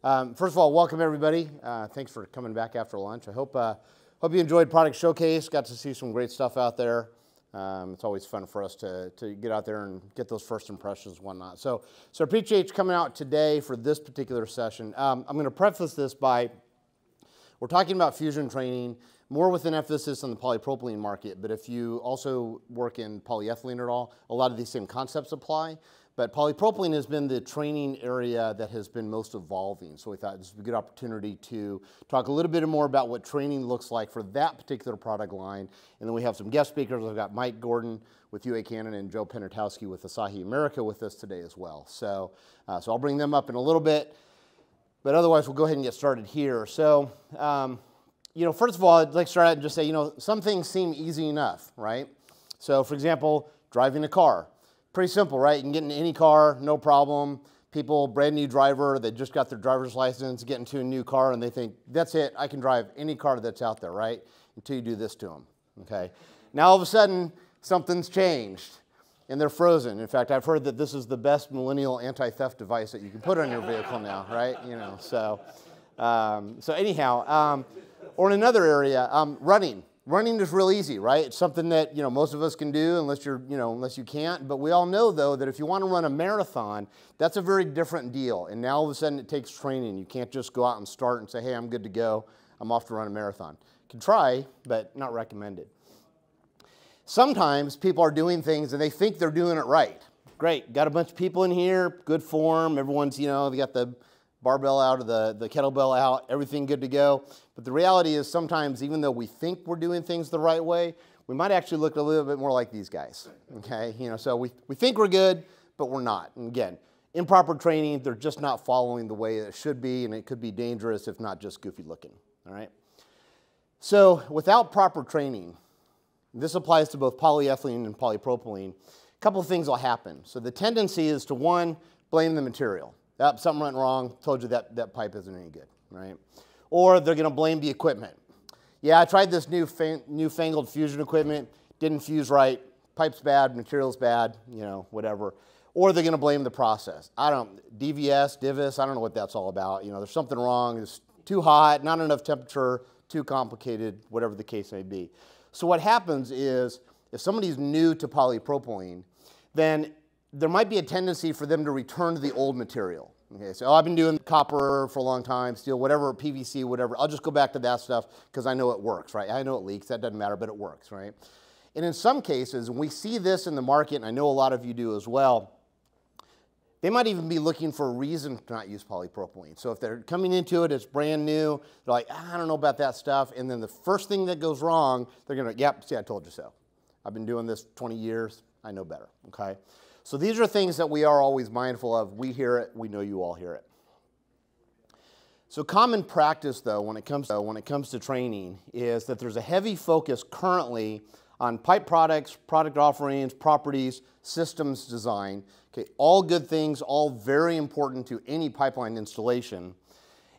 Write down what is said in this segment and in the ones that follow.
First of all, welcome everybody. Thanks for coming back after lunch. I hope you enjoyed Product Showcase. Got to see some great stuff out there. It's always fun for us to get out there and get those first impressions and whatnot. So I appreciate you coming out today for this particular session. I'm going to preface this by, we're talking about fusion training, more with an emphasis on the polypropylene market, but if you also work in polyethylene at all, a lot of these same concepts apply. But polypropylene has been the training area that has been most evolving. So we thought this would be a good opportunity to talk a little bit more about what training looks like for that particular product line. And then we have some guest speakers. We've got Mike Gordon with UA Cannon and Joe Penatowski with Asahi America with us today as well. So I'll bring them up in a little bit. But otherwise, we'll go ahead and get started here. So, first of all, I'd like to start out and just say, some things seem easy enough, right? So, for example, driving a car. Pretty simple, right? You can get in any car, no problem. People, brand new driver, they just got their driver's license, get into a new car, and they think, that's it, I can drive any car that's out there, right? Until you do this to them, okay? Now, all of a sudden, something's changed, and they're frozen. In fact, I've heard that this is the best millennial anti-theft device that you can put on your vehicle now, right? So anyhow, or in another area, running. Running is real easy, right? It's something that most of us can do unless you can't. But we all know though that if you want to run a marathon, that's a very different deal. And now all of a sudden it takes training. You can't just go out and start and say, hey, I'm good to go. I'm off to run a marathon. You can try, but not recommended. Sometimes people are doing things and they think they're doing it right. Great, got a bunch of people in here, good form. Everyone's they got the barbell out or the kettlebell out, everything good to go. But the reality is sometimes even though we think we're doing things the right way, we might actually look a little bit more like these guys, okay? So we think we're good, but we're not. And again, improper training, they're just not following the way it should be, and it could be dangerous if not just goofy looking, all right? So without proper training, this applies to both polyethylene and polypropylene, a couple of things will happen. So the tendency is to, one, blame the material. Something went wrong, told you that pipe isn't any good, right? Or they're going to blame the equipment. Yeah, I tried this newfangled fusion equipment, didn't fuse right, pipe's bad, material's bad, whatever. Or they're going to blame the process. DVS, DIVIS, I don't know what that's all about. There's something wrong, it's too hot, not enough temperature, too complicated, whatever the case may be. So what happens is, if somebody's new to polypropylene, then there might be a tendency for them to return to the old material. Okay, so I've been doing copper for a long time, steel, whatever, PVC, whatever. I'll just go back to that stuff because I know it works, right? I know it leaks, that doesn't matter, but it works, right? And in some cases, and we see this in the market, and I know a lot of you do as well, they might even be looking for a reason to not use polypropylene. So if they're coming into it, it's brand new, they're like, I don't know about that stuff, and then the first thing that goes wrong, they're gonna, yep, see, I told you so. I've been doing this 20 years, I know better, okay? So these are things that we are always mindful of. We hear it, we know you all hear it. So common practice though, when it comes to training, is that there's a heavy focus currently on pipe products, product offerings, properties, systems design. Okay, all good things, all very important to any pipeline installation.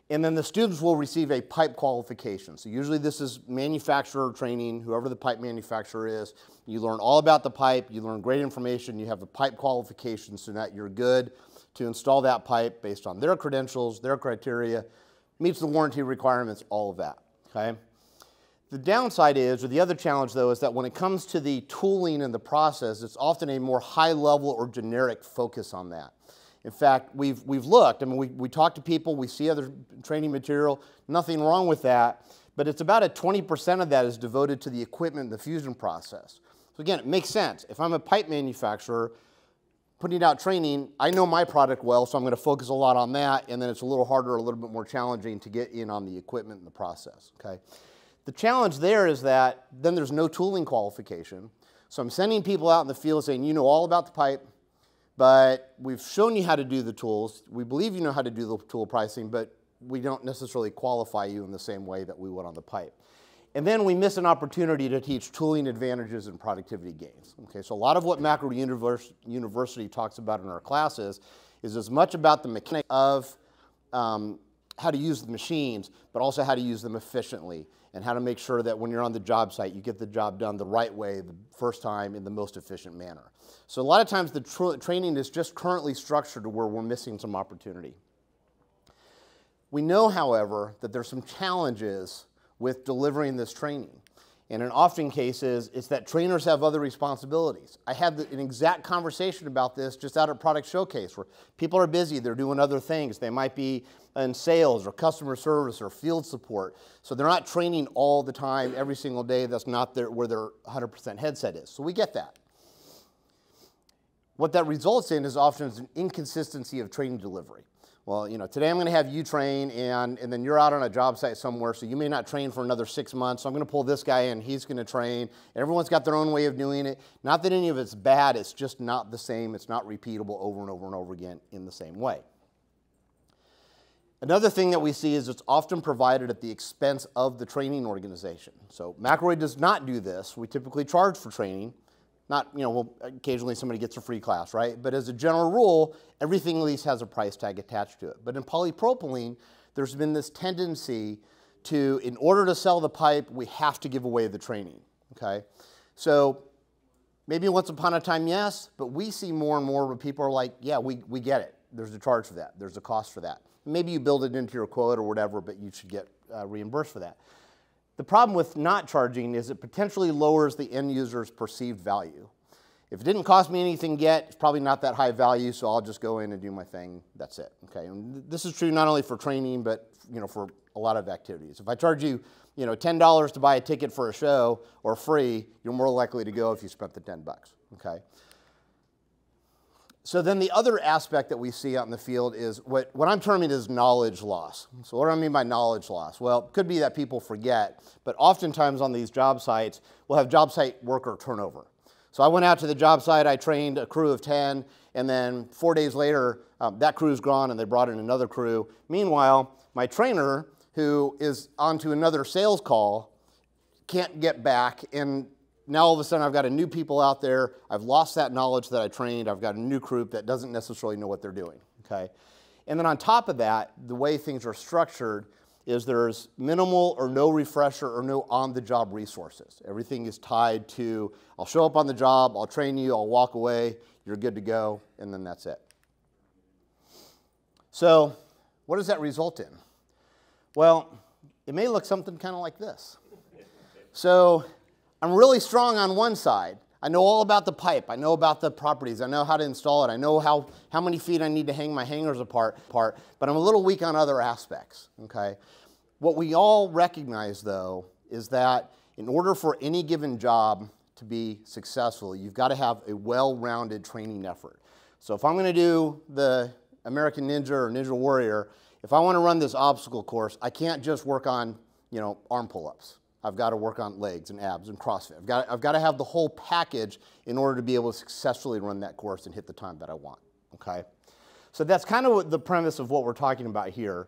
And then the students will receive a pipe qualification. So usually this is manufacturer training, whoever the pipe manufacturer is. You learn all about the pipe, you learn great information, you have a pipe qualification so that you're good to install that pipe based on their credentials, their criteria, meets the warranty requirements, all of that, okay? The downside is, or the other challenge though, is that when it comes to the tooling and the process, it's often a more high level or generic focus on that. In fact, we've looked, we talk to people, we see other training material, nothing wrong with that, but it's about 20% of that is devoted to the equipment and the fusion process. So again, it makes sense. If I'm a pipe manufacturer putting out training, I know my product well, so I'm going to focus a lot on that, and then it's a little harder, a little bit more challenging to get in on the equipment and the process, okay? The challenge there is that then there's no tooling qualification. So I'm sending people out in the field saying, you know all about the pipe, but we've shown you how to do the tools. We believe you know how to do the tool pricing, but we don't necessarily qualify you in the same way that we would on the pipe. And then we miss an opportunity to teach tooling advantages and productivity gains. Okay, so a lot of what Macro University talks about in our classes is as much about the mechanics of how to use the machines, but also how to use them efficiently and how to make sure that when you're on the job site, you get the job done the right way the first time in the most efficient manner. So a lot of times the training is just currently structured to where we're missing some opportunity. We know, however, that there's some challenges with delivering this training. And in often cases, it's that trainers have other responsibilities. I had an exact conversation about this just out at Product Showcase, where people are busy, they're doing other things. They might be in sales or customer service or field support. So they're not training all the time, every single day. That's not where their 100% headset is. So we get that. What that results in is often an inconsistency of training delivery. Well, today I'm going to have you train, and then you're out on a job site somewhere, so you may not train for another 6 months. So I'm going to pull this guy in, he's going to train. And everyone's got their own way of doing it. Not that any of it's bad, it's just not the same. It's not repeatable over and over and over again in the same way. Another thing that we see is it's often provided at the expense of the training organization. So McElroy does not do this. We typically charge for training. Not, well, occasionally somebody gets a free class, right? But as a general rule, everything at least has a price tag attached to it. But in polypropylene, there's been this tendency to, in order to sell the pipe, we have to give away the training, okay? So maybe once upon a time, yes, but we see more and more where people are like, yeah, we get it. There's a charge for that. There's a cost for that. Maybe you build it into your quote or whatever, but you should get reimbursed for that. The problem with not charging is it potentially lowers the end user's perceived value. If it didn't cost me anything yet, it's probably not that high value, so I'll just go in and do my thing. That's it. Okay. And this is true not only for training, but for a lot of activities. If I charge you, $10 to buy a ticket for a show or free, you're more likely to go if you spent the $10. Okay. So then the other aspect that we see out in the field is what I'm terming as knowledge loss. So what do I mean by knowledge loss? Well, it could be that people forget, but oftentimes on these job sites, we'll have job site worker turnover. So I went out to the job site, I trained a crew of 10, and then 4 days later, that crew's gone and they brought in another crew. Meanwhile, my trainer, who is onto another sales call, can't get back, and now all of a sudden I've got a new people out there, I've lost that knowledge that I trained, I've got a new group that doesn't necessarily know what they're doing, okay? And then on top of that, the way things are structured is there's minimal or no refresher or no on-the-job resources. Everything is tied to, I'll show up on the job, I'll train you, I'll walk away, you're good to go, and then that's it. So what does that result in? Well, it may look something kind of like this. So I'm really strong on one side. I know all about the pipe. I know about the properties. I know how to install it. I know how many feet I need to hang my hangers apart, but I'm a little weak on other aspects, okay? What we all recognize, though, is that in order for any given job to be successful, you've got to have a well-rounded training effort. So if I'm going to do the American Ninja or Ninja Warrior, if I want to run this obstacle course, I can't just work on, arm pull-ups. I've got to work on legs and abs and CrossFit. I've got to have the whole package in order to be able to successfully run that course and hit the time that I want, okay? So that's kind of the premise of what we're talking about here.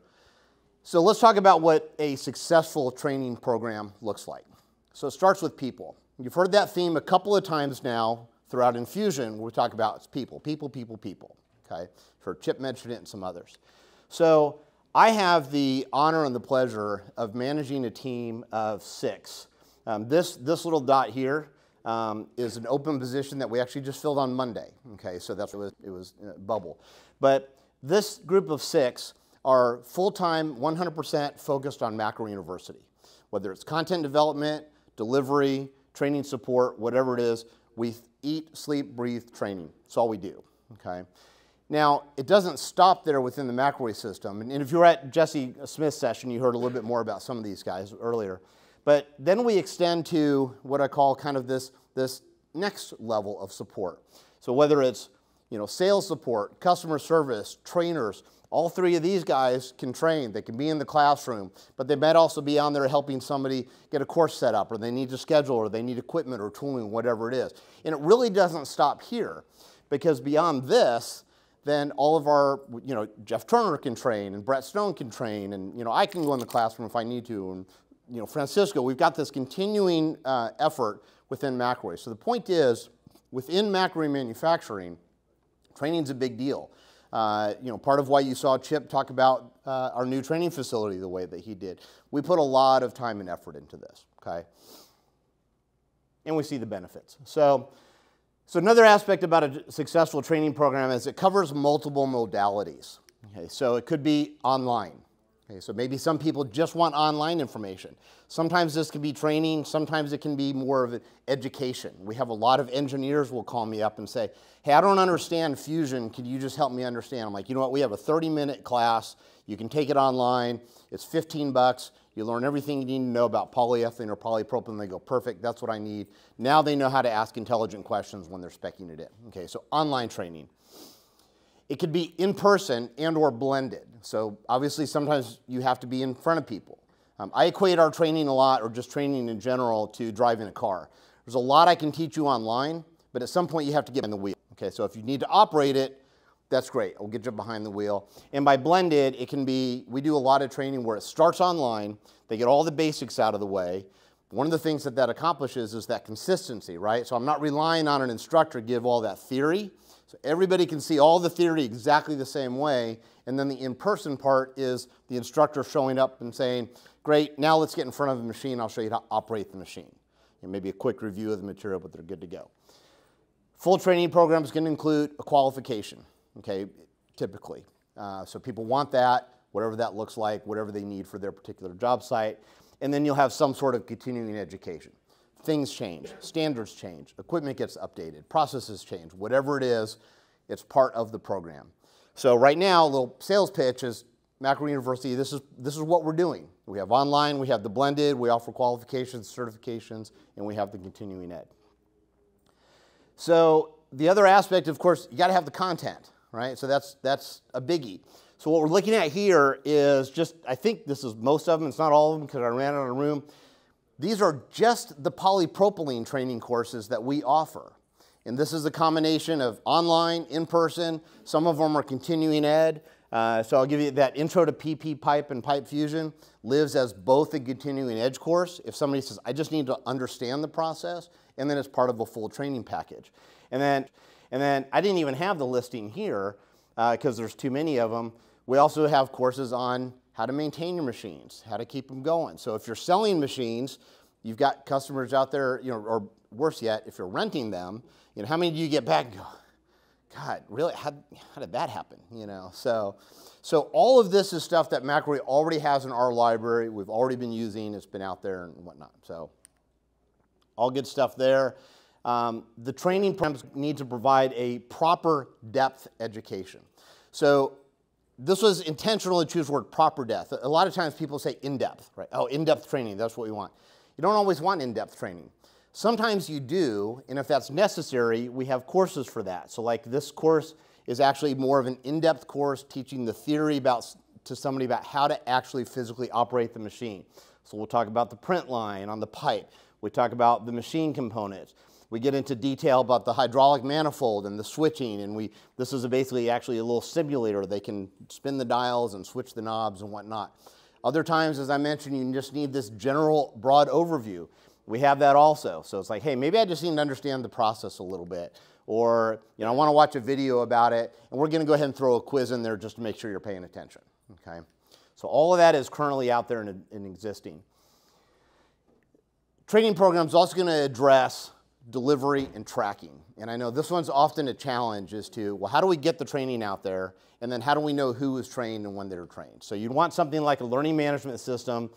So let's talk about what a successful training program looks like. So it starts with people. You've heard that theme a couple of times now throughout Infusion, where we talk about it's people, people, people, people, okay? For Chip mentioned it and some others. So I have the honor and the pleasure of managing a team of 6. This little dot here is an open position that we actually just filled on Monday. Okay, so that's what it was bubble. But this group of 6 are full-time, 100% focused on Macro University. Whether it's content development, delivery, training support, whatever it is, we eat, sleep, breathe, training. That's all we do. Okay. Now, it doesn't stop there within the McElroy system. And if you were at Jesse Smith's session, you heard a little bit more about some of these guys earlier. But then we extend to what I call kind of this next level of support. So whether it's sales support, customer service, trainers, all 3 of these guys can train. They can be in the classroom, but they might also be on there helping somebody get a course set up, or they need to schedule, or they need equipment or tooling, whatever it is. And it really doesn't stop here, because beyond this, then all of our, Jeff Turner can train, and Brett Stone can train, and, I can go in the classroom if I need to, and, Francisco, we've got this continuing effort within McElroy. So the point is, within McElroy manufacturing, training's a big deal. Part of why you saw Chip talk about our new training facility the way that he did. We put a lot of time and effort into this, okay? And we see the benefits. So another aspect about a successful training program is it covers multiple modalities. Okay, so it could be online. Okay, so maybe some people just want online information. Sometimes this can be training, sometimes it can be more of an education. We have a lot of engineers will call me up and say, hey, I don't understand Fusion, can you just help me understand? I'm like, you know what, we have a 30-minute class, you can take it online, it's 15 bucks, you learn everything you need to know about polyethylene or polypropylene, they go, perfect, that's what I need. Now they know how to ask intelligent questions when they're speccing it in. Okay, so online training. It could be in person and or blended. So obviously sometimes you have to be in front of people. I equate our training a lot, or just training in general, to driving a car. There's a lot I can teach you online, but at some point you have to get behind the wheel. Okay, so if you need to operate it, that's great. I'll get you behind the wheel. And by blended, it can be, we do a lot of training where it starts online, they get all the basics out of the way. One of the things that that accomplishes is that consistency, right? So I'm not relying on an instructor to give all that theory. So everybody can see all the theory exactly the same way, and then the in-person part is the instructor showing up and saying, great, now let's get in front of the machine, I'll show you how to operate the machine. And maybe a quick review of the material, but they're good to go. Full training programs can include a qualification, okay, typically. So people want that, whatever that looks like, whatever they need for their particular job site, and then you'll have some sort of continuing education. Things change, standards change, equipment gets updated, processes change, whatever it is, it's part of the program. So right now, a little sales pitch is Macro University, this is what we're doing. We have online, we have the blended, we offer qualifications, certifications, and we have the continuing ed. So the other aspect, of course, you gotta have the content, right? So that's a biggie. So what we're looking at here is just, I think this is most of them, it's not all of them because I ran out of room. These are just the polypropylene training courses that we offer. And this is a combination of online, in-person, some of them are continuing ed. So I'll give you that intro to PP pipe and pipe fusion lives as both a continuing ed course. If somebody says, I just need to understand the process, and then it's part of a full training package. And then I didn't even have the listing here because there's too many of them. We also have courses on how to maintain your machines, how to keep them going. So if you're selling machines, you've got customers out there, you know, or worse yet, if you're renting them, you know, how many do you get back and go, God, really, how did that happen? You know, so all of this is stuff that Macro already has in our library. We've already been using, it's been out there and whatnot. So all good stuff there. The training programs need to provide a proper depth education. So this was intentional to choose the word proper depth. A lot of times people say in-depth, right? Oh, in-depth training, that's what we want. You don't always want in-depth training. Sometimes you do, and if that's necessary, we have courses for that. So like this course is actually more of an in-depth course teaching the theory to somebody about how to actually physically operate the machine. So we'll talk about the print line on the pipe. We talk about the machine components. We get into detail about the hydraulic manifold and the switching, and this is basically actually a little simulator. They can spin the dials and switch the knobs and whatnot. Other times, as I mentioned, you just need this general broad overview. We have that also. So it's like, hey, maybe I just need to understand the process a little bit, or you know, I want to watch a video about it, and we're going to go ahead and throw a quiz in there just to make sure you're paying attention. Okay, so all of that is currently out there and existing. Training programs also going to address delivery and tracking. And I know this one's often a challenge as to, well, how do we get the training out there? And then how do we know who is trained and when they're trained? So you'd want something like a learning management system.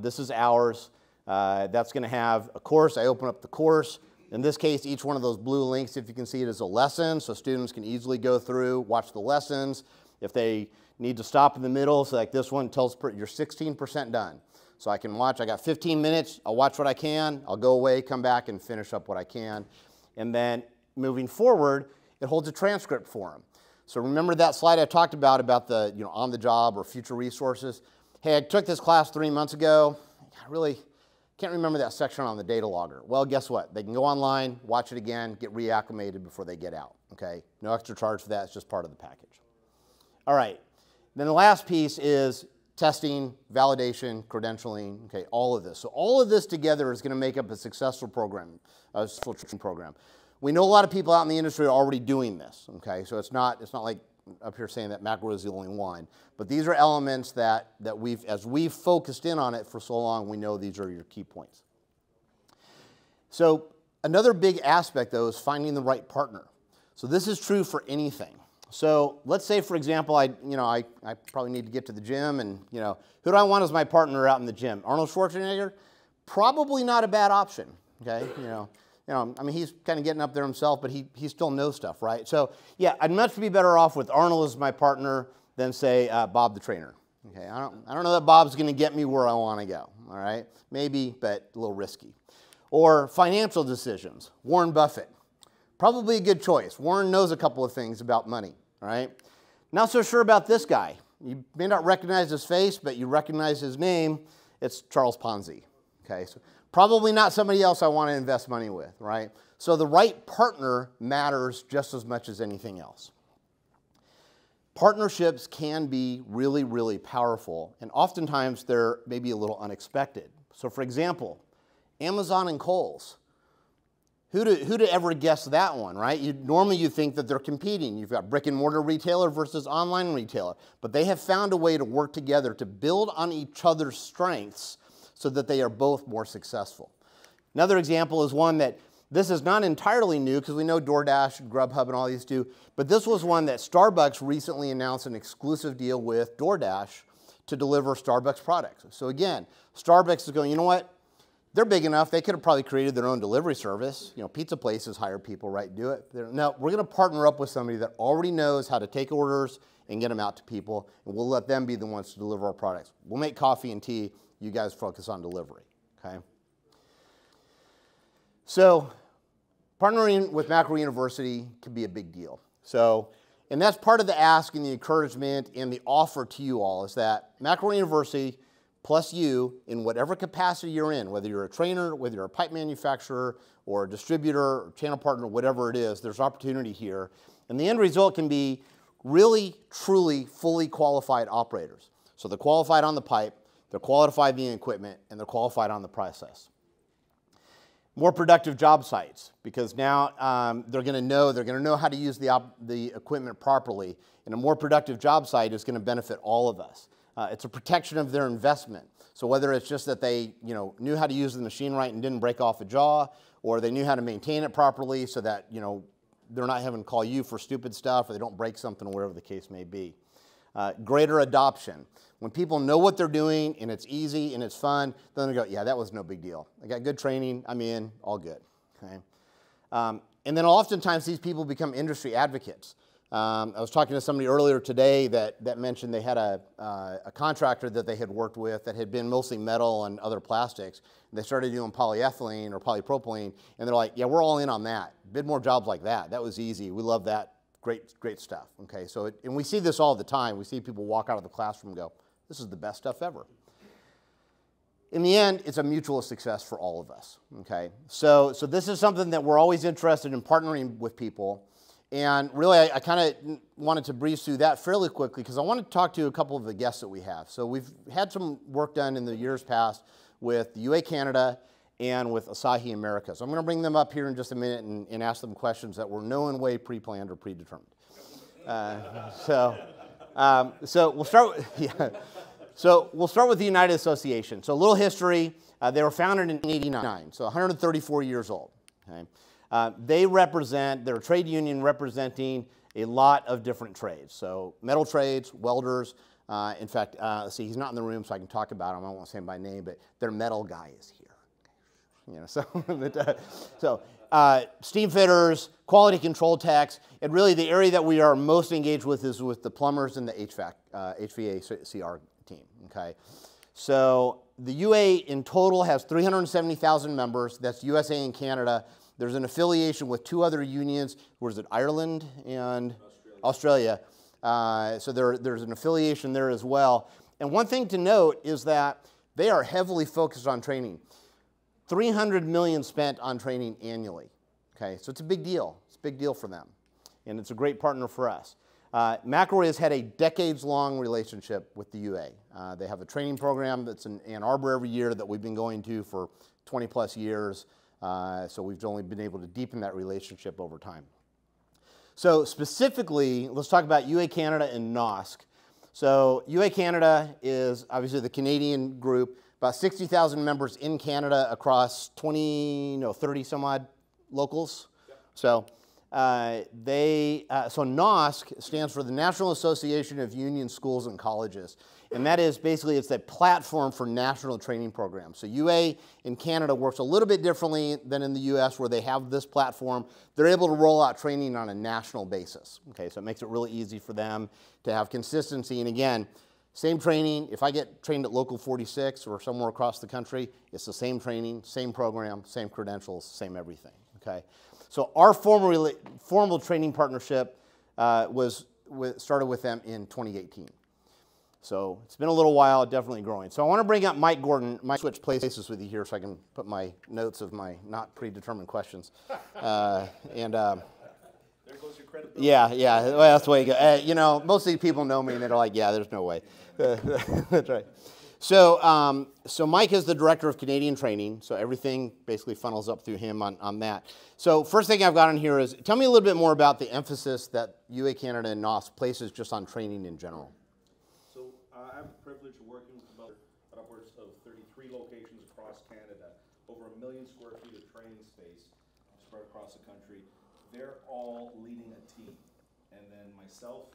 This is ours. That's going to have a course. I open up the course. In this case, each one of those blue links, if you can see it, is a lesson. So students can easily go through, watch the lessons. If they need to stop in the middle, so like this one tells you're 16% done. So I can watch, I got 15 minutes, I'll watch what I can, I'll go away, come back and finish up what I can. And then moving forward, it holds a transcript for them. So remember that slide I talked about the, you know, on the job or future resources? Hey, I took this class 3 months ago, I really can't remember that section on the data logger. Well, guess what? They can go online, watch it again, get reacclimated before they get out, okay? No extra charge for that, it's just part of the package. All right, then the last piece is testing, validation, credentialing, okay, all of this. So all of this together is going to make up a successful program, a full training program. We know a lot of people out in the industry are already doing this, okay? So it's not like up here saying that Macro is the only one, but these are elements that as we've focused in on it for so long, we know these are your key points. So another big aspect though is finding the right partner. So this is true for anything. So let's say, for example, I probably need to get to the gym, and who do I want as my partner out in the gym? Arnold Schwarzenegger? Probably not a bad option. Okay, I mean, he's kind of getting up there himself, but he still knows stuff, right? So yeah, I'd much be better off with Arnold as my partner than say Bob the trainer. Okay, I don't know that Bob's going to get me where I want to go. All right, maybe, but a little risky. Or financial decisions. Warren Buffett. Probably a good choice. Warren knows a couple of things about money, all right? Not so sure about this guy. You may not recognize his face, but you recognize his name. It's Charles Ponzi, okay? So probably not somebody else I want to invest money with, right? So the right partner matters just as much as anything else. Partnerships can be really, really powerful, and oftentimes they're maybe a little unexpected. So for example, Amazon and Kohl's. Who'd ever guess that one, right? Normally you think that they're competing. You've got brick and mortar retailer versus online retailer, but they have found a way to work together to build on each other's strengths so that they are both more successful. Another example is one that this is not entirely new because we know DoorDash and Grubhub and all these do, but this was one that Starbucks recently announced an exclusive deal with DoorDash to deliver Starbucks products. So again, Starbucks is going, you know what? They're big enough, they could have probably created their own delivery service. Pizza places hire people, right, do it. No, we're going to partner up with somebody that already knows how to take orders and get them out to people, and we'll let them be the ones to deliver our products. We'll make coffee and tea, you guys focus on delivery, okay? So partnering with Macro University can be a big deal. So, and that's part of the ask and the encouragement and the offer to you all is that Macro University plus you, in whatever capacity you're in, whether you're a trainer, whether you're a pipe manufacturer, or a distributor, or channel partner, whatever it is, there's opportunity here. And the end result can be really, truly, fully qualified operators. So they're qualified on the pipe, they're qualified in the equipment, and they're qualified on the process. More productive job sites, because now they're going to know how to use the equipment properly, and a more productive job site is going to benefit all of us. It's a protection of their investment. So whether it's just that they knew how to use the machine right and didn't break off a jaw, or they knew how to maintain it properly so that they're not having to call you for stupid stuff, or they don't break something, or whatever the case may be. Greater adoption. When people know what they're doing and it's easy and it's fun, then they go, yeah, that was no big deal. I got good training, I'm in, all good. Okay? And then oftentimes these people become industry advocates. I was talking to somebody earlier today that mentioned they had a contractor that they had worked with that had been mostly metal and other plastics. And they started doing polyethylene or polypropylene, and they're like, yeah, we're all in on that. Bid more jobs like that. That was easy. We love that. Great stuff. Okay, so and we see this all the time. We see people walk out of the classroom and go, this is the best stuff ever. In the end, it's a mutual success for all of us. Okay, so this is something that we're always interested in partnering with people. And really, I kind of wanted to breeze through that fairly quickly because I want to talk to a couple of the guests that we have. So we've had some work done in the years past with the UA Canada and with Asahi America. So I'm going to bring them up here in just a minute and ask them questions that were no way pre-planned or predetermined. So we'll start with, yeah. So we'll start with the United Association. So a little history. They were founded in 1989, so 134 years old. Okay? They're a trade union representing a lot of different trades. So metal trades, welders. In fact, let's see, he's not in the room, so I can talk about him. I won't say him by name, but their metal guy is here. So steam fitters, quality control techs, and really the area that we are most engaged with is with the plumbers and the HVACR team. Okay, so the UA in total has 370,000 members. That's USA and Canada. There's an affiliation with two other unions. Where's it? Ireland and Australia. So there's an affiliation there as well. And one thing to note is that they are heavily focused on training. $300 million spent on training annually. Okay, so it's a big deal. It's a big deal for them, and it's a great partner for us. McElroy has had a decades-long relationship with the UA. They have a training program that's in Ann Arbor every year that we've been going to for 20-plus years. So we've only been able to deepen that relationship over time. So specifically, let's talk about UA Canada and NOSC. So UA Canada is obviously the Canadian group. About 60,000 members in Canada across 30 some odd locals. Yep. So So NOSC stands for the National Association of Union Schools and Colleges. And that is basically, it's a platform for national training programs. So UA in Canada works a little bit differently than in the US, where they have this platform. They're able to roll out training on a national basis. Okay, so it makes it really easy for them to have consistency. And again, same training. If I get trained at Local 46 or somewhere across the country, it's the same training, same program, same credentials, same everything. Okay, so our formal training partnership started with them in 2018. So it's been a little while, definitely growing. So I want to bring up Mike Gordon. Mike, switch places with you here so I can put my notes of my not predetermined questions. There goes your credibility. Yeah, well, that's the way you go. You know, most of these people know me and they're like, yeah, there's no way. That's right. So, so Mike is the director of Canadian training, so everything basically funnels up through him on that. So first thing I've got on here is, tell me a little bit more about the emphasis that UA Canada and NOSC places just on training in general. So I have the privilege of working with about upwards of 33 locations across Canada, over 1 million square feet of training space spread across the country. They're all leading a team. And then myself,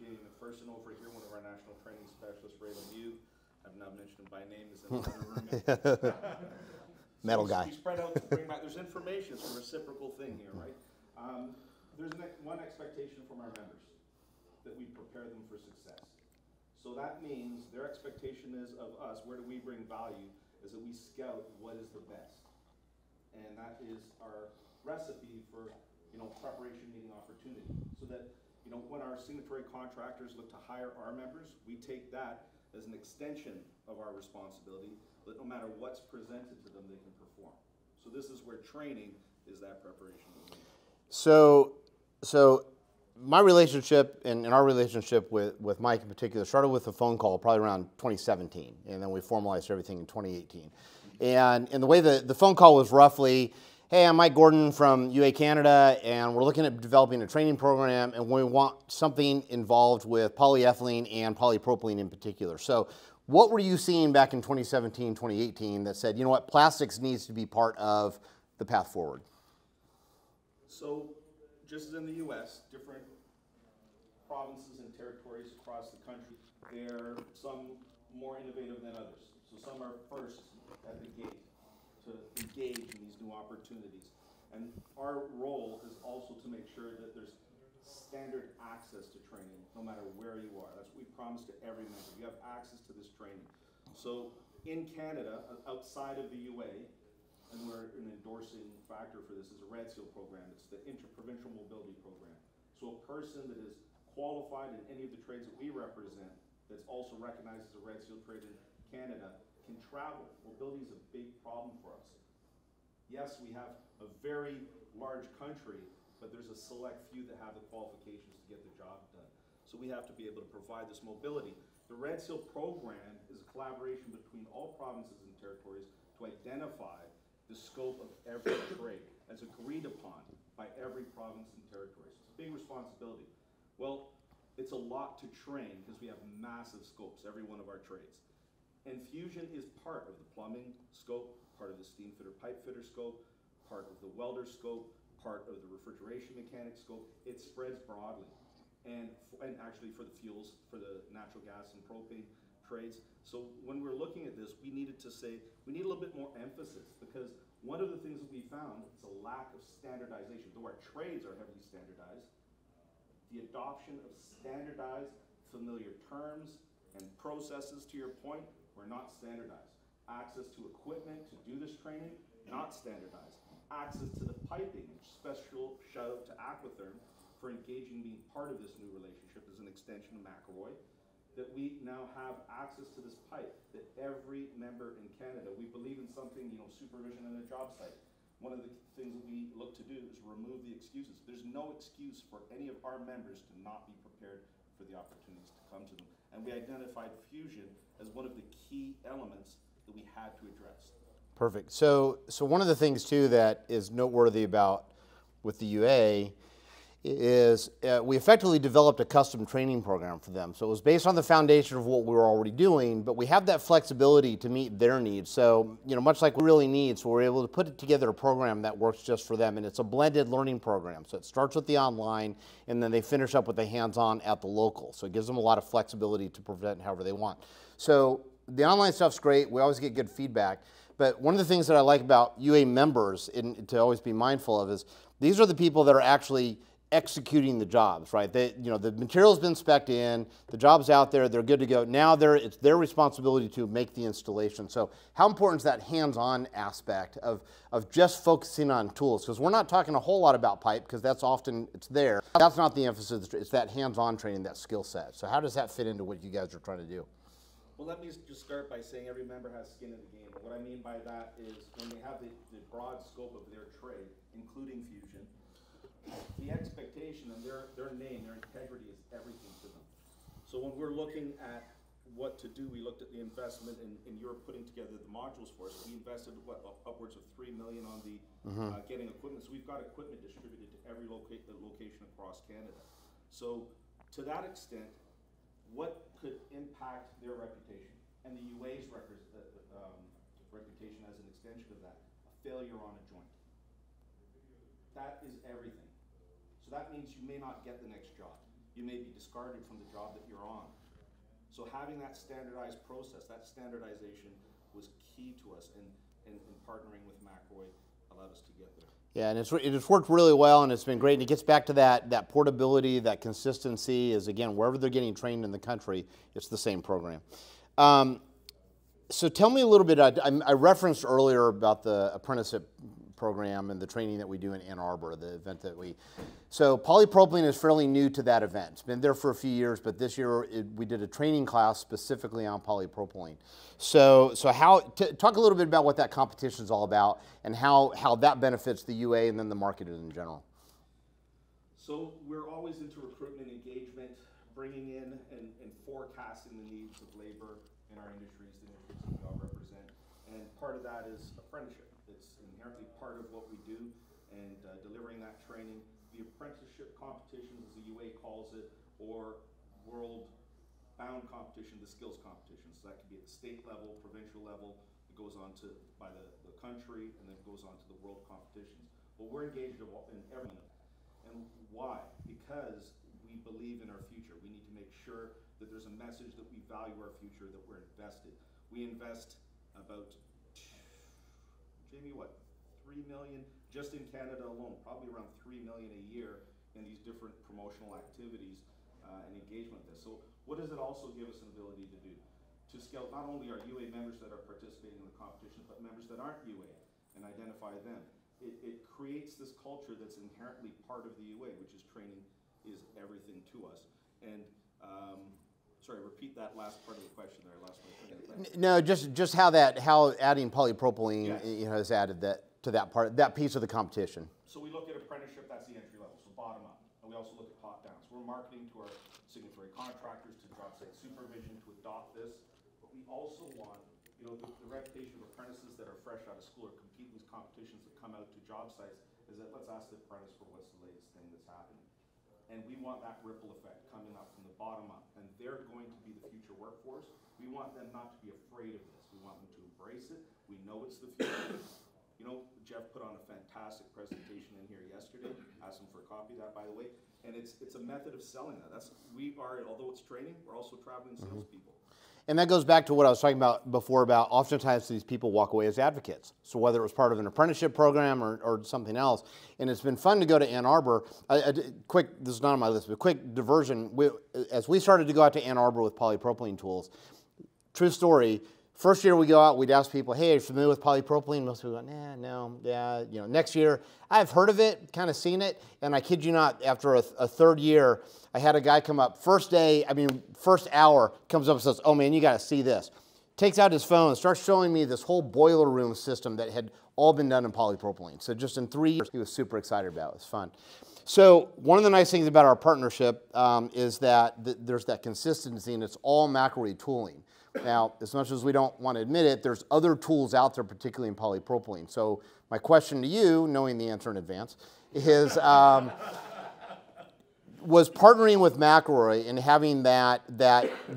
Jamie McPherson over here, one of our national training specialists, Ray Lemieux, I've now mentioned him by name, is in another room. Metal guy. We spread out to bring back, there's information, it's a reciprocal thing here, right? There's one expectation from our members, that we prepare them for success. So that means their expectation is of us, where do we bring value, is that we scout what is the best. And that is our recipe for, you know, preparation meeting opportunity. So that, you know, when our signatory contractors look to hire our members, we take that as an extension of our responsibility, that no matter what's presented to them, they can perform. So this is where training is that preparation. So my relationship and our relationship with Mike in particular started with a phone call probably around 2017, and then we formalized everything in 2018. And the way the phone call was roughly, hey, I'm Mike Gordon from UA Canada, and we're looking at developing a training program, and we want something involved with polyethylene and polypropylene in particular. So what were you seeing back in 2017, 2018 that said, you know what, plastics needs to be part of the path forward? So just as in the US, different provinces and territories across the country, they're some more innovative than others. So some are first at the gate to engage in these new opportunities. And our role is also to make sure that there's standard access to training, no matter where you are. That's what we promise to every member. You have access to this training. So in Canada, outside of the UA, and we're an endorsing factor for this, is a Red Seal program. It's the Interprovincial Mobility Program. So a person that is qualified in any of the trades that we represent, that's also recognized as a Red Seal trade in Canada, can travel. Mobility is a big problem for us. Yes, we have a very large country, but there's a select few that have the qualifications to get the job done. So we have to be able to provide this mobility. The Red Seal program is a collaboration between all provinces and territories to identify the scope of every trade as agreed upon by every province and territory. So it's a big responsibility. Well, it's a lot to train because we have massive scopes, every one of our trades. INFUSION is part of the plumbing scope, part of the steam fitter pipe fitter scope, part of the welder scope, part of the refrigeration mechanic scope. It spreads broadly. And actually for the fuels, for the natural gas and propane trades. So when we're looking at this, we needed to say, we need a little bit more emphasis, because one of the things that we found is a lack of standardization. Though our trades are heavily standardized, the adoption of standardized familiar terms and processes, to your point, were not standardized. Access to equipment to do this training, not standardized. Access to the piping, special shout out to Aquatherm for engaging, being part of this new relationship as an extension of McElroy, that we now have access to this pipe, that every member in Canada, we believe in something, you know, supervision on a job site. One of the things that we look to do is remove the excuses. There's no excuse for any of our members to not be prepared for the opportunities to come to them. And we identified fusion as one of the key elements that we had to address. Perfect. So one of the things too that is noteworthy about with the UA is we effectively developed a custom training program for them. So it was based on the foundation of what we were already doing, but we have that flexibility to meet their needs. So, much like we really need, so we're able to put together a program that works just for them, and it's a blended learning program. So it starts with the online, and then they finish up with the hands-on at the local. So it gives them a lot of flexibility to present however they want. So the online stuff's great. We always get good feedback. But one of the things that I like about UA members, and to always be mindful of, is these are the people that are actually executing the jobs, right? The material's been spec'd in, the job's out there, they're good to go. Now it's their responsibility to make the installation. So how important is that hands-on aspect of just focusing on tools? Because we're not talking a whole lot about pipe, because that's often, it's there. That's not the emphasis, it's that hands-on training, that skill set. So how does that fit into what you guys are trying to do? Well, let me just start by saying every member has skin in the game. What I mean by that is when they have the broad scope of their trade, including fusion, the expectation and their name, their integrity is everything to them. So when we're looking at what to do, we looked at the investment in Europe putting together the modules for us. We invested upwards of $3 million on the getting equipment. So we've got equipment distributed to every location across Canada. So to that extent, what could impact their reputation and the UA's reputation as an extension of that? A failure on a joint. That is everything. So that means you may not get the next job. You may be discarded from the job that you're on. So having that standardized process, that standardization was key to us, and partnering with McRoy allowed us to get there. Yeah, and it's worked really well, and it's been great. And it gets back to that portability, that consistency is, again, wherever they're getting trained in the country, it's the same program. So tell me a little bit, I referenced earlier about the apprenticeship program and the training that we do in Ann Arbor, the event that so polypropylene is fairly new to that event. It's been there for a few years, but this year we did a training class specifically on polypropylene. So talk a little bit about what that competition is all about and how that benefits the UA and then the market in general. So we're always into recruitment, engagement, bringing in and forecasting the needs of labor in our industries, the industries that we all represent. And part of that is apprenticeship. It's inherently part of what we do, and delivering that training. The apprenticeship competitions, as the UA calls it, or world-bound competition, the skills competition. So that could be at the state level, provincial level. It goes on to by the country, and then it goes on to the world competitions. But we're engaged in everything. And why? Because we believe in our future. We need to make sure that there's a message that we value our future, that we're invested. We invest about, Jamie, what, 3 million just in Canada alone, probably around 3 million a year in these different promotional activities and engagement with this. So what does it also give us an ability to do? To scale not only our UA members that are participating in the competition, but members that aren't UA, and identify them. It creates this culture that's inherently part of the UA, which is training is everything to us. And sorry, repeat that last part of the question there. I lost my train of thought. No, just how adding polypropylene has added to that piece of the competition. So we look at apprenticeship, that's the entry level, so bottom up. And we also look at top down. So we're marketing to our signatory contractors, to job site supervision, to adopt this. But we also want, the reputation of apprentices that are fresh out of school or compete in these competitions that come out to job sites is that let's ask the apprentice for what's the latest thing that's happening. And we want that ripple effect coming up from the bottom up. And they're going to be the future workforce. We want them not to be afraid of this. We want them to embrace it. We know it's the future. Jeff put on a fantastic presentation in here yesterday. Asked him for a copy of that, by the way. And it's a method of selling that. Although it's training, we're also traveling salespeople. And that goes back to what I was talking about before about oftentimes these people walk away as advocates. So whether it was part of an apprenticeship program or something else, and it's been fun to go to Ann Arbor. This is not on my list, but quick diversion. As we started to go out to Ann Arbor with polypropylene tools, true story, first year we go out, we'd ask people, hey, are you familiar with polypropylene? Most people go, nah, no, yeah. Next year, I've heard of it, kind of seen it, and I kid you not, after a third year, I had a guy come up, first hour, comes up and says, oh man, you gotta see this. Takes out his phone and starts showing me this whole boiler room system that had all been done in polypropylene. So just in 3 years, he was super excited about it. It was fun. So one of the nice things about our partnership is that there's that consistency, and it's all McRoy tooling. Now, as much as we don't want to admit it, there's other tools out there, particularly in polypropylene. So my question to you, knowing the answer in advance, is was partnering with McElroy and having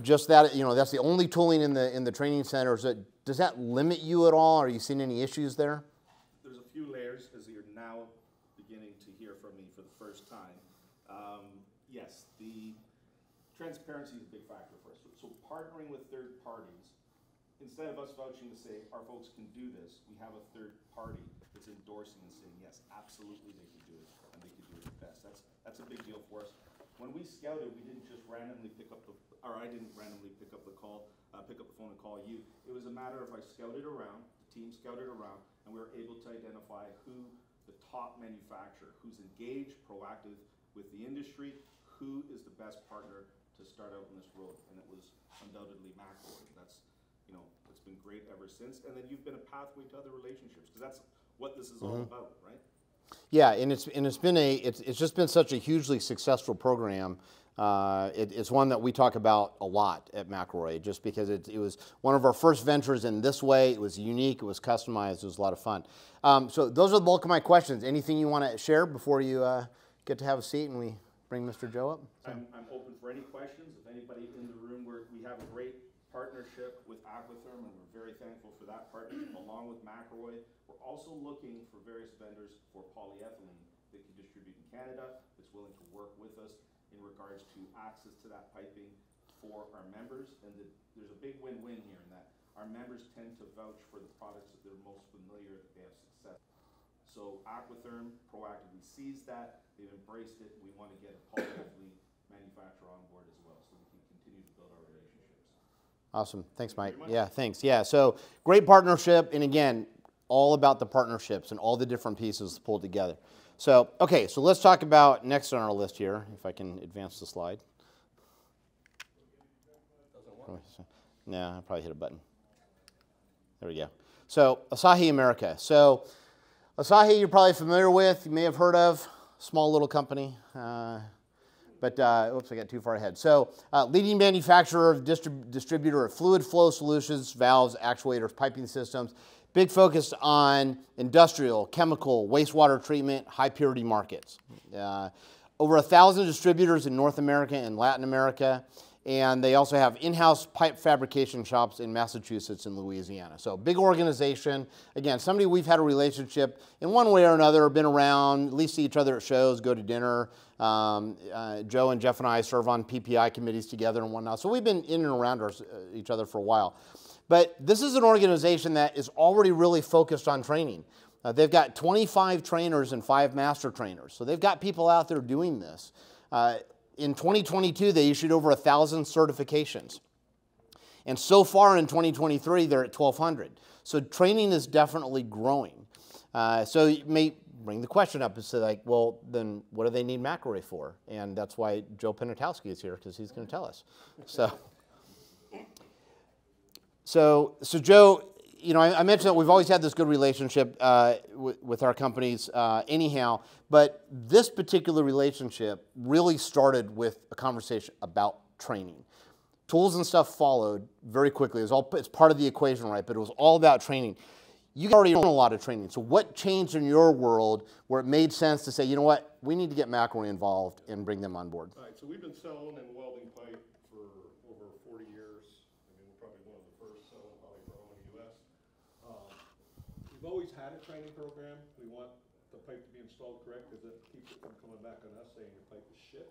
just that, you know, that's the only tooling in the training center. Does that limit you at all? Are you seeing any issues there? There's a few layers, as you're now beginning to hear from me for the first time. Yes, the transparency is a big factor for us. So partnering with third parties, instead of us vouching to say our folks can do this, we have a third party that's endorsing and saying yes, absolutely they can do it, and they can do it best. That's a big deal for us. When we scouted, we didn't just randomly pick up I didn't randomly pick up the phone and call you. It was a matter of I scouted around, the team scouted around, and we were able to identify who the top manufacturer, who's engaged, proactive with the industry, who is the best partner to start out in this road, and it was undoubtedly McElroy. That's, you know, it's been great ever since, and then you've been a pathway to other relationships, because that's what this is all about, right? Yeah, and it's just been such a hugely successful program. It's one that we talk about a lot at McElroy, just because it was one of our first ventures in this way. It was unique, it was customized, it was a lot of fun. So those are the bulk of my questions. Anything you want to share before you get to have a seat and we bring Mr. Joe up? I'm open for any questions. If anybody in the room, we have a great partnership with Aquatherm, and we're very thankful for that partnership, along with McElroy. We're also looking for various vendors for polyethylene that can distribute in Canada, that's willing to work with us in regards to access to that piping for our members. And there's a big win-win here in that our members tend to vouch for the products that they're most familiar, that they have success. So Aquatherm proactively sees that, they've embraced it. We want to get a polyethylene manufacturer on board as well, so we can continue to build our relationships. Awesome. Thanks, Mike. Yeah, thanks. Yeah, so great partnership, and again, all about the partnerships and all the different pieces pulled together. So, okay, so let's talk about next on our list here, if I can advance the slide. No, I probably hit a button. There we go. So, Asahi America. So, Asahi you're probably familiar with, you may have heard of, small little company. Oops, I got too far ahead. So, leading manufacturer, distributor of fluid flow solutions, valves, actuators, piping systems. Big focus on industrial, chemical, wastewater treatment, high purity markets. Over 1,000 distributors in North America and Latin America. And they also have in-house pipe fabrication shops in Massachusetts and Louisiana. So big organization. Again, somebody we've had a relationship in one way or another, been around, at least see each other at shows, go to dinner. Joe and Jeff and I serve on PPI committees together and whatnot. So we've been in and around each other for a while. But this is an organization that is already really focused on training. They've got 25 trainers and 5 master trainers. So they've got people out there doing this. In 2022, they issued over 1,000 certifications. And so far in 2023, they're at 1,200. So training is definitely growing. So you may bring the question up and say, like, well, then what do they need McElroy for? And that's why Joe Penatowski is here, because he's going to tell us. So Joe, you know, I mentioned that we've always had this good relationship with our companies anyhow, but this particular relationship really started with a conversation about training. Tools and stuff followed very quickly. It's part of the equation, right? But it was all about training. You already own a lot of training. So what changed in your world where it made sense to say, you know what, we need to get McElroy involved and bring them on board? All right, so we've been selling and welding pipe for over 40 years. I mean, we're probably one of the first selling polypro in the U.S. We've always had a training program. We want the pipe to be installed correct because it keeps it from coming back on us saying your pipe is shit.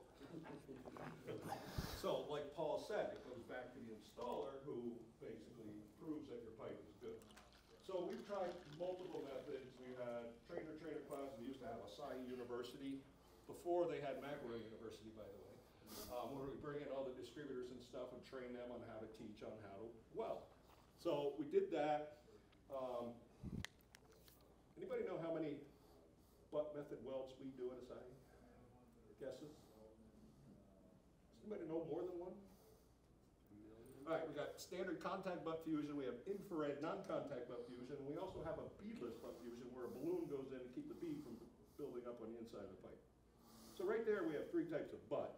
So, like Paul said, it goes back to the installer who basically proves that your pipe is good. So we've tried multiple methods. We had trainer class. We used to have Asahi University before they had McElroy University, by the way, where we bring in all the distributors and stuff and train them on how to teach on how to weld. So we did that. Anybody know how many butt method welds we do at Asahi? Guesses? Anybody know more than one? All right, we got standard contact butt fusion, we have infrared non-contact butt fusion, and we also have a beadless butt fusion where a balloon goes in to keep the bead from building up on the inside of the pipe. So right there we have 3 types of butt: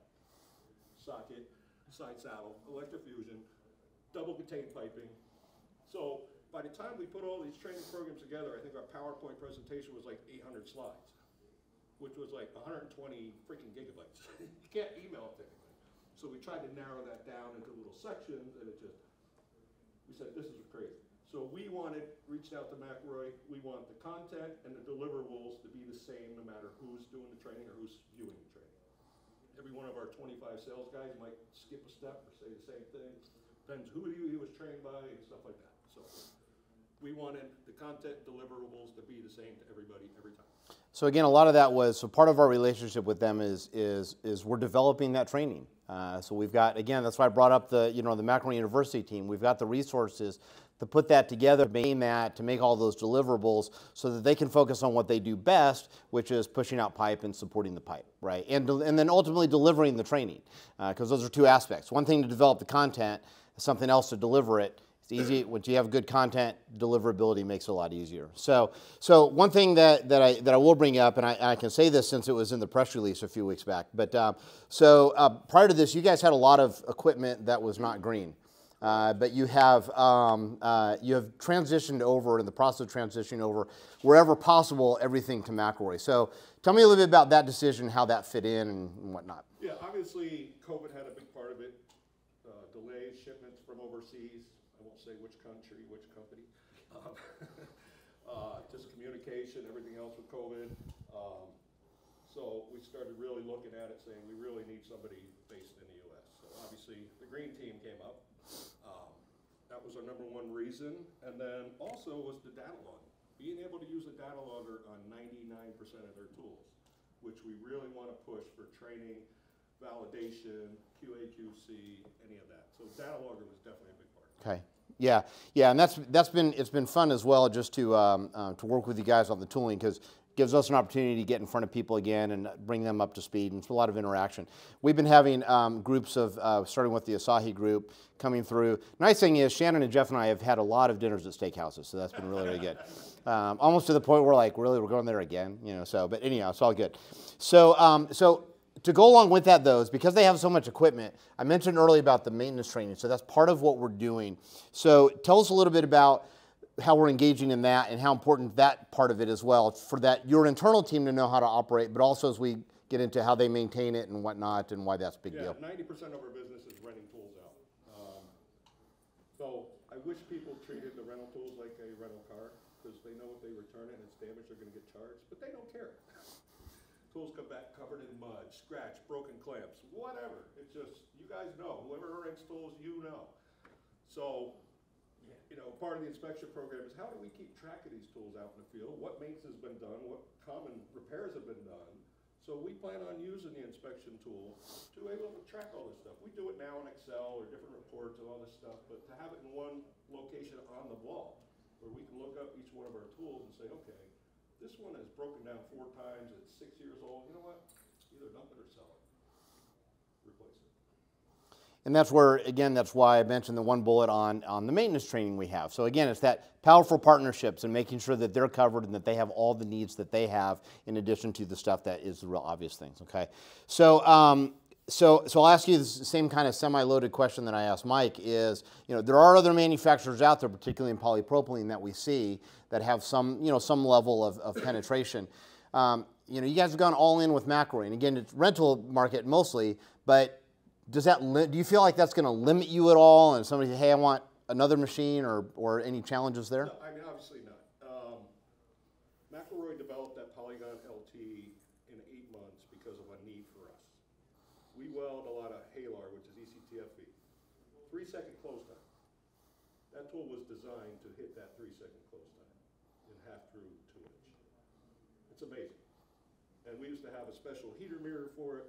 socket, side saddle, electrofusion, double contained piping. So by the time we put all these training programs together, I think our PowerPoint presentation was like 800 slides. which was like 120 freaking gigabytes. You can't email it to anybody. So we tried to narrow that down into little sections, and we said, this is crazy. So we reached out to McElroy, we want the content and the deliverables to be the same no matter who's doing the training or who's viewing the training. Every one of our 25 sales guys might skip a step or say the same thing. Depends who he was trained by and stuff like that. So we wanted the content deliverables to be the same to everybody every time. So again, a lot of that was, so part of our relationship with them is we're developing that training. So we've got, again, that's why I brought up the Macaroni University team. We've got the resources to put that together, to make all those deliverables so that they can focus on what they do best, which is pushing out pipe and supporting the pipe, right? And then ultimately delivering the training, because those are two aspects. One thing to develop the content, something else to deliver it. It's easy, once you have good content, deliverability makes it a lot easier. So one thing that I will bring up, and I can say this since it was in the press release a few weeks back, but prior to this, you guys had a lot of equipment that was not green. But you have transitioned over, in the process of transitioning over, wherever possible, everything to McElroy. So tell me a little bit about that decision, how that fit in and whatnot. Yeah, obviously COVID had a big part of it. Delayed shipments from overseas. I won't say which country, which company. Just communication, everything else with COVID. So we started really looking at it, saying we really need somebody based in the U.S. So obviously the green team came up. That was our number one reason. And then also was the data log. Being able to use a data logger on 99% of their tools, which we really want to push for training, validation, QA, QC, any of that. So data logger was definitely a big part. Okay. Yeah, and it's been fun as well, just to work with you guys on the tooling, because it gives us an opportunity to get in front of people again and bring them up to speed, and it's a lot of interaction. We've been having groups of, starting with the Asahi group, coming through. Nice thing is, Shannon and Jeff and I have had a lot of dinners at steakhouses, so that's been really, really good. Almost to the point where, like, really, we're going there again, so, but anyhow, it's all good. So to go along with that, though, is because they have so much equipment, I mentioned earlier about the maintenance training, so that's part of what we're doing. So tell us a little bit about how we're engaging in that and how important that part of it as well, for that your internal team to know how to operate, but also as we get into how they maintain it and whatnot and why that's a big deal. 90% of our business is renting tools out. So I wish people treated the rental tools like a rental car, because they know if they return it and it's damaged, they're going to get charged, but they don't care. Tools come back covered in mud, scratch, broken clamps, whatever. It's just, you guys know. Whoever rents tools, you know. So, part of the inspection program is how do we keep track of these tools out in the field? What maintenance has been done? What common repairs have been done? So we plan on using the inspection tool to be able to track all this stuff. We do it now in Excel or different reports and all this stuff, but to have it in one location on the wall where we can look up each one of our tools and say, okay, this one is broken down 4 times, it's 6 years old, you know what? Either dump it or sell it. Replace it. And that's where, again, that's why I mentioned the one bullet on the maintenance training we have. So again, it's that powerful partnerships and making sure that they're covered and that they have all the needs that they have in addition to the stuff that is the real obvious things, okay? So I'll ask you the same kind of semi-loaded question that I asked Mike is, there are other manufacturers out there, particularly in polypropylene, that we see that have some level of penetration. You guys have gone all in with McElroy, and again, it's rental market mostly, but do you feel like that's going to limit you at all? And somebody say, hey, I want another machine, or any challenges there? No, I mean, obviously not. McElroy developed that Polygon LT in 8 months because of a need for us. We weld a lot of Halar, which is ECTFE. 3-second close time. That tool was designed to hit that 3-second close time in half through 2-inch. It's amazing. And we used to have a special heater mirror for it.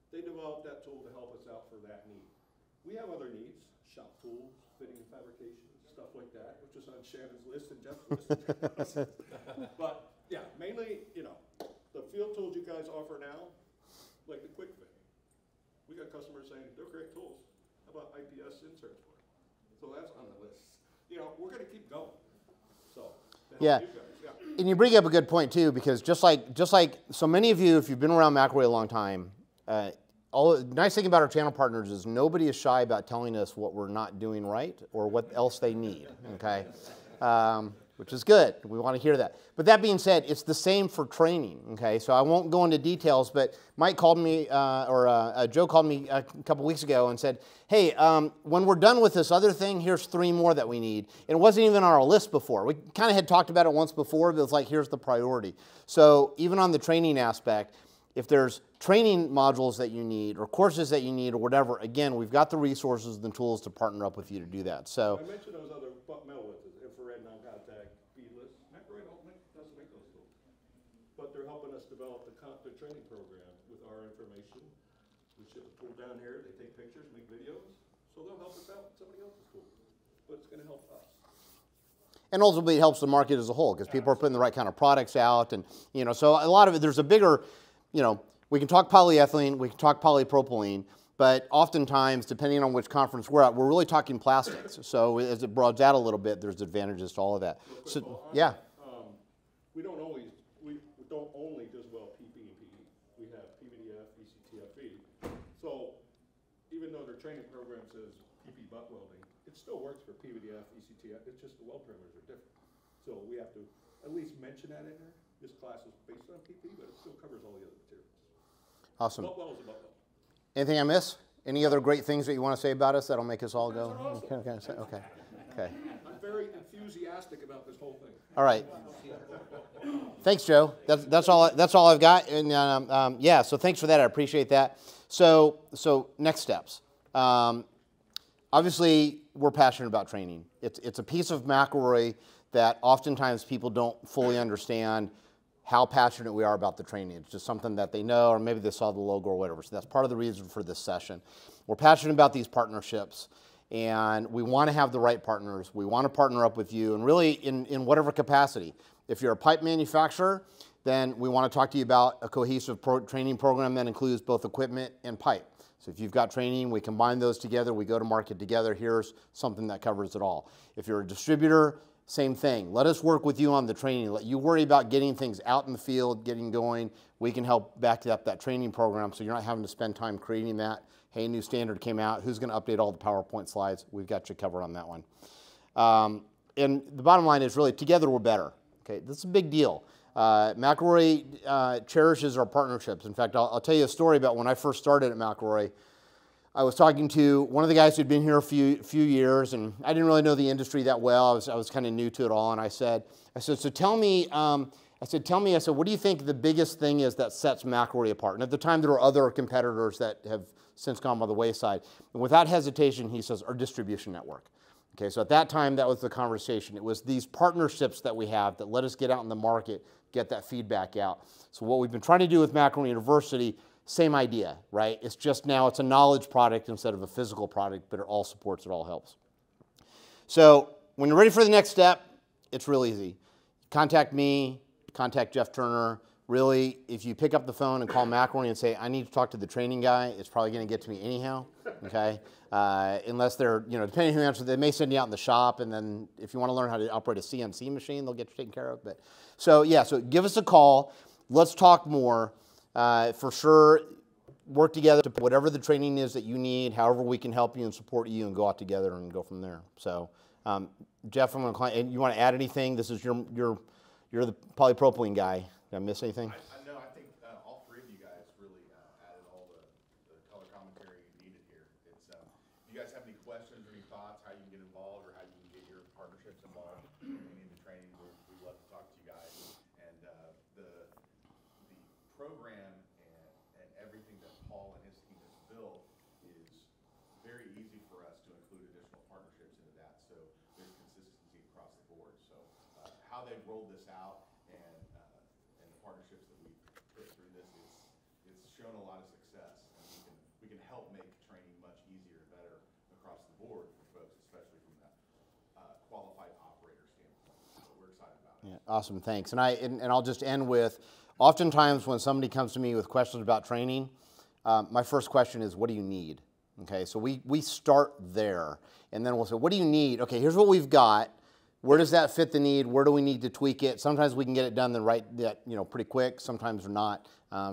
They developed that tool to help us out for that need. We have other needs, shop tools, fitting and fabrication, stuff like that, which is on Shannon's list and Jeff's list. But yeah, mainly, the field tools you guys offer now, like the quick fit. We got customers saying, they're great tools. How about IPS inserts for it? So that's on the list. We're going to keep going. So, yeah. And you bring up a good point too, because just like so many of you, if you've been around McElroy a long time, the nice thing about our channel partners is nobody is shy about telling us what we're not doing right or what else they need, okay? which is good. We want to hear that. But that being said, it's the same for training, okay? So I won't go into details, but Mike called me, Joe called me a couple weeks ago and said, hey, when we're done with this other thing, here's 3 more that we need. And it wasn't even on our list before. We kind of had talked about it once before, but it was like, here's the priority. So even on the training aspect, if there's training modules that you need or courses that you need or whatever, again, we've got the resources and the tools to partner up with you to do that. So I mentioned those other metal widths, infrared, non-contact, beadless. Microwave doesn't make those tools. But they're helping us develop the training program with our information. We ship a tool down here, they take pictures, make videos, so they'll help us out with somebody else's tool. But it's going to help us. and ultimately it helps the market as a whole because people are putting the right kind of products out, and so a lot of it, there's a bigger, we can talk polyethylene, we can talk polypropylene, but oftentimes, depending on which conference we're at, we're really talking plastics. So as it broadens out a little bit, there's advantages to all of that. So, yeah. We don't only just weld PP and PE. We have PVDF, ECTFE. So even though their training program says PP butt welding, it still works for PVDF, ECTF. It's just the weld parameters are different. So we have to at least mention that in there. This class is based on PP, but it still covers all the other materials. Awesome. Butt weld is a butt weld. Anything I miss? Any other great things that you want to say about us that'll make us all go? Awesome. Okay. I'm very enthusiastic about this whole thing. All right. Thanks, Joe. That's all I've got. And yeah, so thanks for that. I appreciate that. So next steps. Obviously, we're passionate about training. It's a piece of McElroy that oftentimes people don't fully understand how passionate we are about the training. It's just something that they know, or maybe they saw the logo or whatever. So that's part of the reason for this session. We're passionate about these partnerships, and we want to have the right partners. We want to partner up with you, and really in whatever capacity. If you're a pipe manufacturer, then we want to talk to you about a cohesive training program that includes both equipment and pipe. So if you've got training, we combine those together, we go to market together. Here's something that covers it all. If you're a distributor, same thing. Let us work with you on the training. Let you worry about getting things out in the field, getting going. We can help back up that training program so you're not having to spend time creating that. Hey, new standard came out. Who's going to update all the PowerPoint slides? We've got you covered on that one. And the bottom line is really, together we're better. Okay, this is a big deal. McElroy cherishes our partnerships. In fact, I'll tell you a story about when I first started at McElroy. I was talking to one of the guys who'd been here a few years, and I didn't really know the industry that well. I was kind of new to it all, and I said, so tell me, what do you think the biggest thing is that sets McElroy apart? And at the time, there were other competitors that have since gone by the wayside. And without hesitation, he says, our distribution network. Okay, so at that time, that was the conversation. It was these partnerships that we have that let us get out in the market, get that feedback out. So what we've been trying to do with McElroy University, same idea, right? It's just now it's a knowledge product instead of a physical product, but it all supports, it all helps. So when you're ready for the next step, it's real easy. Contact me, contact Jeff Turner. Really, if you pick up the phone and call McElroy and say, I need to talk to the training guy, it's probably going to get to me anyhow, okay? Unless they're, depending on who answers, they may send you out in the shop, and then if you want to learn how to operate a CNC machine, they'll get you taken care of. But so yeah, so give us a call. Let's talk more. For sure, work together to put whatever the training is that you need, however we can help you and support you, and go out together and go from there. So, Jeff, I'm going to. You want to add anything? This is you're the polypropylene guy. Did I miss anything? No, I think all three of you guys really added all the color commentary you needed here. It's if you guys have any questions or any thoughts, how you can get involved or how you can get your partnerships involved in any of the training, we'd love to talk to you guys. And the program and everything that Paul and his team has built is very easy for us to include additional partnerships into that. So there's consistency across the board. So how they've rolled this out and the partnerships that we've put through this is shown a lot of success. And we can help make training much easier and better across the board for folks, especially from that qualified operator standpoint. So we're excited about it. Yeah, awesome, thanks. And I'll just end with, oftentimes when somebody comes to me with questions about training, my first question is, what do you need? Okay, so we start there, and then we'll say, what do you need? Okay, here's what we've got. Where does that fit the need? Where do we need to tweak it? Sometimes we can get it done pretty quick. Sometimes we're not.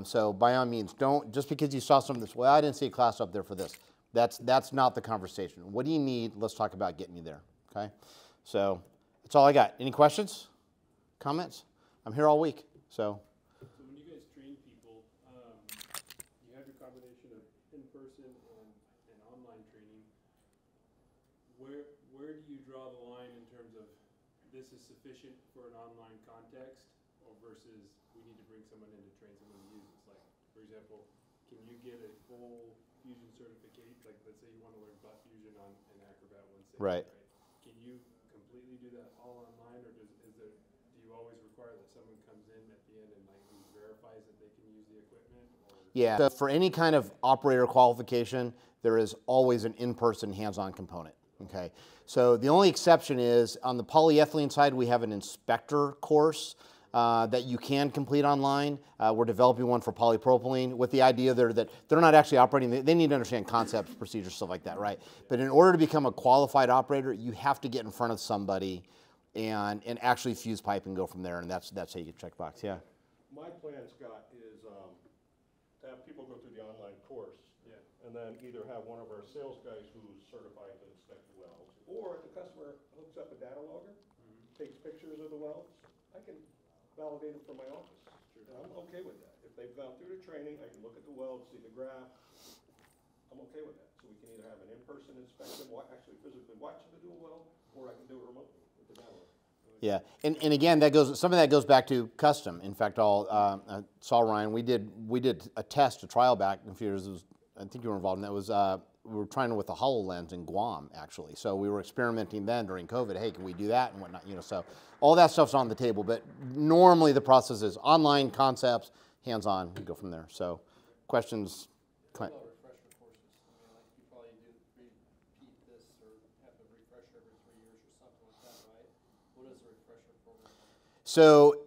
So by all means, don't, just because you saw something that's, well, I didn't see a class up there for this. That's not the conversation. What do you need? Let's talk about getting you there, okay? So That's all I got. Any questions? Comments? I'm here all week, so. So when you guys train people, you have your combination of in-person and online training. Where do you draw the line in terms of this is sufficient for an online context, or versus we need to bring someone in to train someone to use this? Like, for example, can you get a full Fusion certificate? Like, let's say you want to learn butt fusion on an Acrobat 160, Right. Can you completely do that all online, or do you always require that someone comes in at the end and like verifies that they can use the equipment? Or? Yeah, so for any kind of operator qualification, there is always an in-person hands-on component, okay? So the only exception is on the polyethylene side, we have an inspector course that you can complete online. We're developing one for polypropylene with the idea there that they're not actually operating, they need to understand concepts, procedures, stuff like that, right? But in order to become a qualified operator, you have to get in front of somebody and actually fuse pipe and go from there, and that's how you get checkbox, yeah. My plan, Scott, is to have people go through the online course, and then either have one of our sales guys who's certified to inspect the welds, or if the customer hooks up a data logger, takes pictures of the welds, I can validate it from my office. And I'm okay with that. If they've gone through the training, I can look at the weld, see the graph. I'm okay with that. So we can either have an in-person inspection, actually physically watch them do a weld, or I can do it remotely with the data logger. Yeah, and again, some of that goes back to custom. In fact, I saw Ryan. We did a test, a trial back a few years. I think you were involved in that. Was we were trying with the HoloLens in Guam actually. So we were experimenting then during COVID. Hey, can we do that and whatnot? You know, so all that stuff's on the table. But normally the process is online concepts, hands-on, and go from there. So, questions, Clint. Refresher courses. I mean, like you probably do repeat this or have a refresher every 3 years or something like that, right? What is a refresher program? So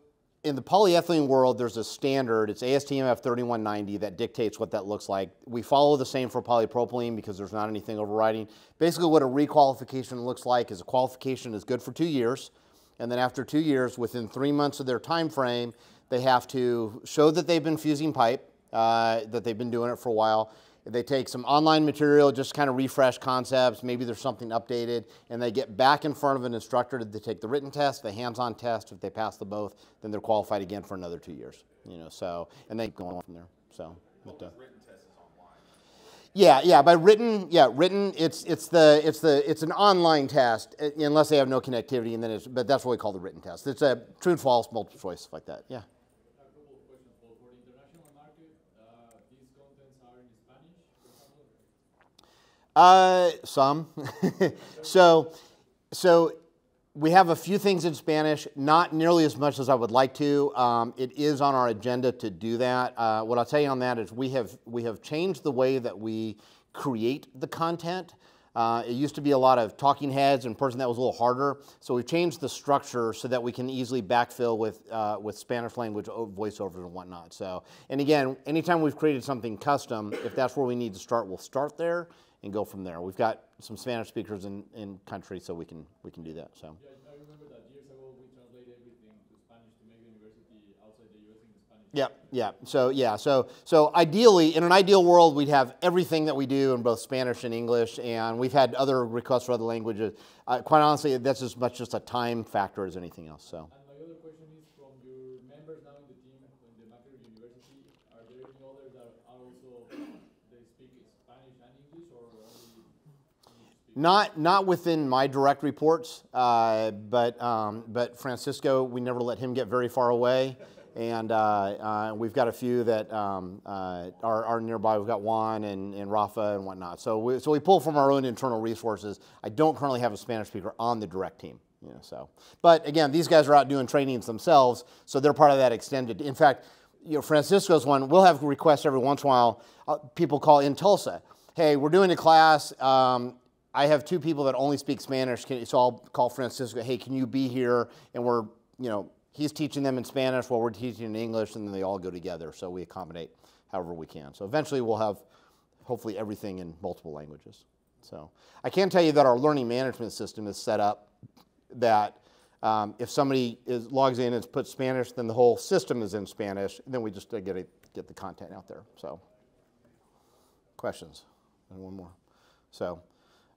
in the polyethylene world, there's a standard. It's ASTM F3190 that dictates what that looks like. We follow the same for polypropylene because there's not anything overriding. Basically, what a requalification looks like is a qualification is good for 2 years, and then after 2 years, within 3 months of their time frame, they have to show that they've been fusing pipe, that they've been doing it for a while. They take some online material, just kind of refresh concepts, maybe there's something updated, and they get back in front of an instructor to take the written test, the hands-on test. If they pass the both, then they're qualified again for another 2 years. You know, so, and they keep going on from there. So, but, Written test is online. yeah. By written, it's an online test unless they have no connectivity, and then but that's what we call the written test. It's a true and false, multiple choice, stuff like that. Yeah. Some. so we have a few things in Spanish, not nearly as much as I would like to. It is on our agenda to do that. What I'll tell you on that is we have changed the way that we create the content. It used to be a lot of talking heads and person that was a little harder. So we've changed the structure so that we can easily backfill with Spanish language voiceovers and whatnot. So, and again, anytime we've created something custom, if that's where we need to start, we'll start there and go from there. We've got some Spanish speakers in country, so we can do that. So. Yeah, I remember that years ago we translated everything to Spanish to make the university outside the U.S. into Spanish. So ideally, in an ideal world, we'd have everything that we do in both Spanish and English, and we've had other requests for other languages. Quite honestly, that's as much just a time factor as anything else. So. And my other question is, from your members now in the team in the Macro University, are there any others that are also they speak Spanish and English, or only English speakers? Not within my direct reports, but Francisco, we never let him get very far away. And we've got a few that are nearby. We've got Juan and Rafa and whatnot. So we pull from our own internal resources. I don't currently have a Spanish speaker on the direct team. You know, so, but again, these guys are out doing trainings themselves, so they're part of that extended. In fact, you know, Francisco's one. We'll have requests every once in a while. People call in Tulsa. Hey, we're doing a class. I have 2 people that only speak Spanish, so I'll call Francisco. Hey, can you be here? And we're, you know, he's teaching them in Spanish while we're teaching in English, and then they all go together. So we accommodate however we can. So eventually we'll have hopefully everything in multiple languages. So I can tell you that our learning management system is set up that if somebody logs in and puts Spanish, then the whole system is in Spanish, and then we just get the content out there. So questions? And one more. So,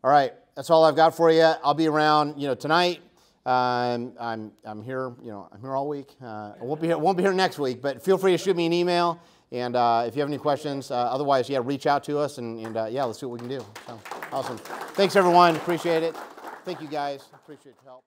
all right, that's all I've got for you. I'll be around, you know, tonight. I'm here, you know, I'm here all week. I won't be here next week, but feel free to shoot me an email. And if you have any questions, otherwise, yeah, reach out to us and yeah, let's see what we can do. So awesome. Thanks everyone. Appreciate it. Thank you guys. Appreciate your help.